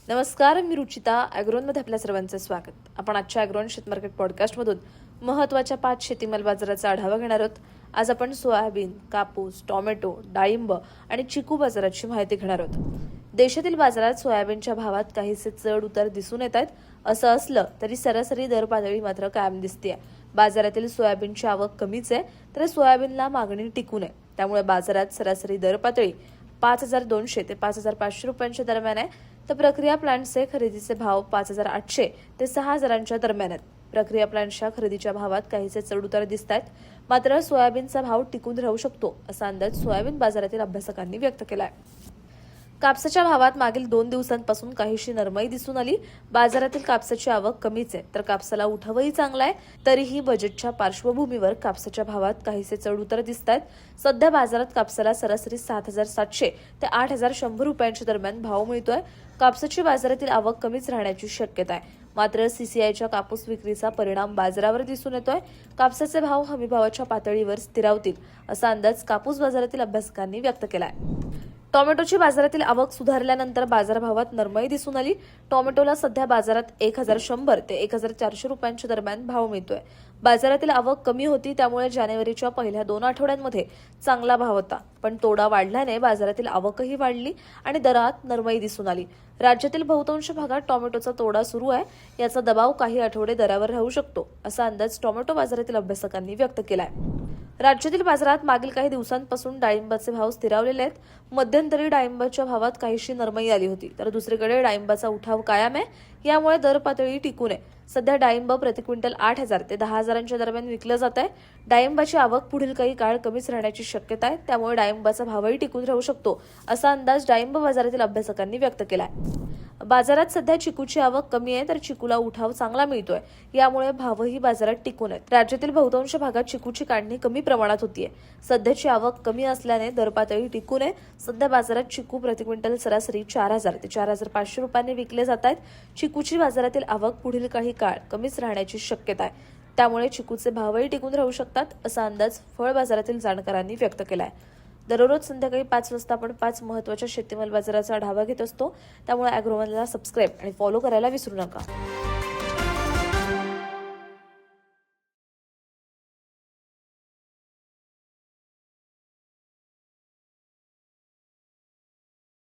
नमस्कार, मी रुचिता. ॲग्रोनमध्ये आपल्या सर्वांचं स्वागत. आपण आजच्या ॲग्रोन शेत मार्केट पॉडकास्टमधून महत्त्वाच्या 5 शेतीमाल बाजाराचा आढावा घेणार आहोत. आज आपण सोयाबीन, कापूस, टोमॅटो, डाळिंब आणि चिकू बाजाराची माहिती घेणार आहोत. देशातील बाजारात सोयाबीनच्या भावात काहीसे चढ उतार दिसून येत आहेत. असं असलं तरी सरासरी दर पातळी मात्र कायम दिसते. बाजारातील सोयाबीनची आवक कमीच आहे, तर सोयाबीनला मागणी टिकून आहे. त्यामुळे बाजारात सरासरी दर पातळी 5,200 ते 5,500 रुपयांच्या दरम्यान आहे. तर प्रक्रिया प्लांटचे खरेदीचे भाव 5,800 ते 6,000च्या दरम्यान आहेत. प्रक्रिया प्लांटच्या खरेदीच्या भावात काहीसे चढउतार दिसत आहेत. मात्र सोयाबीनचा भाव टिकून राहू शकतो असा अंदाज सोयाबीन बाजारातील अभ्यासकांनी व्यक्त केला आहे. कापसाच्या भावात मागील 2 दिवसांपासून काहीशी नरमाई दिसून आली. बाजारातील कापसाची आवक कमीच आहे, तर कापसाला उठावही चांगला आहे. तरीही बजेटच्या पार्श्वभूमीवर कापसाच्या भावात काहीसे चढउतार दिसत आहेत. सध्या बाजारात कापसाला सरासरी 7,700 ते 8,100 रुपयांच्या दरम्यान भाव मिळतोय. कापसाची बाजारातील आवक कमीच राहण्याची शक्यता आहे. मात्र सीसीआयच्या कापूस विक्रीचा परिणाम बाजारावर दिसून येतोय. कापसाचे भाव हमीभावाच्या पातळीवर स्थिरावतील असा अंदाज कापूस बाजारातील अभ्यासकांनी व्यक्त केला आहे. टोमॅटोची बाजारातील आवक सुधारल्यानंतर बाजारभावात नरमाई दिसून आली. टोमॅटोला सध्या बाजारात 1,100 ते 1,400 रुपयांच्या दरम्यान भाव मिळतोय. बाजारातील आवक कमी होती, त्यामुळे जानेवारीच्या पहिल्या 2 आठवड्यांमध्ये चांगला भाव होता. पण तोडा वाढल्याने बाजारातील आवकही वाढली आणि दरात नरमाई दिसून आली. राज्यातील बहुतांश भागात टोमॅटोचा तोडा सुरू आहे. याचा दबाव काही आठवडे दरावर राहू शकतो असा अंदाज टोमॅटो बाजारातील अभ्यासकांनी व्यक्त केलाय. राज्यातील बाजारात मागील काही दिवसांपासून डाळिंबाचे भाव स्थिरावलेले आहेत. मध्यंतरी डाळिंबाच्या भावात काहीशी नरमाई आली होती, तर दुसरीकडे डाळिंबाचा उठाव कायम आहे. यामुळे दर पातळी टिकून आहे. सध्या डाळिंब प्रति क्विंटल 8,000 ते 10,000च्या दरम्यान विकलं जात आहे. डाळिंबाची आवक पुढील काही काळ कमीच राहण्याची शक्यता आहे. त्यामुळे डाळिंबाचा भावही टिकून राहू शकतो असा अंदाज डाळिंब बाजारातील अभ्यासकांनी व्यक्त केला आहे. बाजारात सध्या चिकूची आवक कमी आहे, तर चिकूला उठाव चांगला मिळतोय. यामुळे भावही बाजारात टिकून आहेत. राज्यातील बहुतांश भागात चिकूची काढणी कमी प्रमाणात होतीये. सध्याची आवक कमी असल्याने दर पातळी टिकून आहे. सध्या बाजारात चिकू प्रति क्विंटल सरासरी 4,000 ते 4,500 रुपयांनी विकले जात आहेत. चिकूची बाजारातील आवक पुढील काही काळ कमीच राहण्याची शक्यता आहे. त्यामुळे चिकूचे भावही टिकून राहू शकतात असा अंदाज फळ बाजारातील जाणकारांनी व्यक्त केला आहे. दररोज संध्याकाळी 5 वाजता आपण 5 महत्त्वाच्या शेतीमाल बाजाराचा आढावा घेत असतो. त्यामुळे ॲग्रोवनला सबस्क्राईब आणि फॉलो करायला विसरू नका.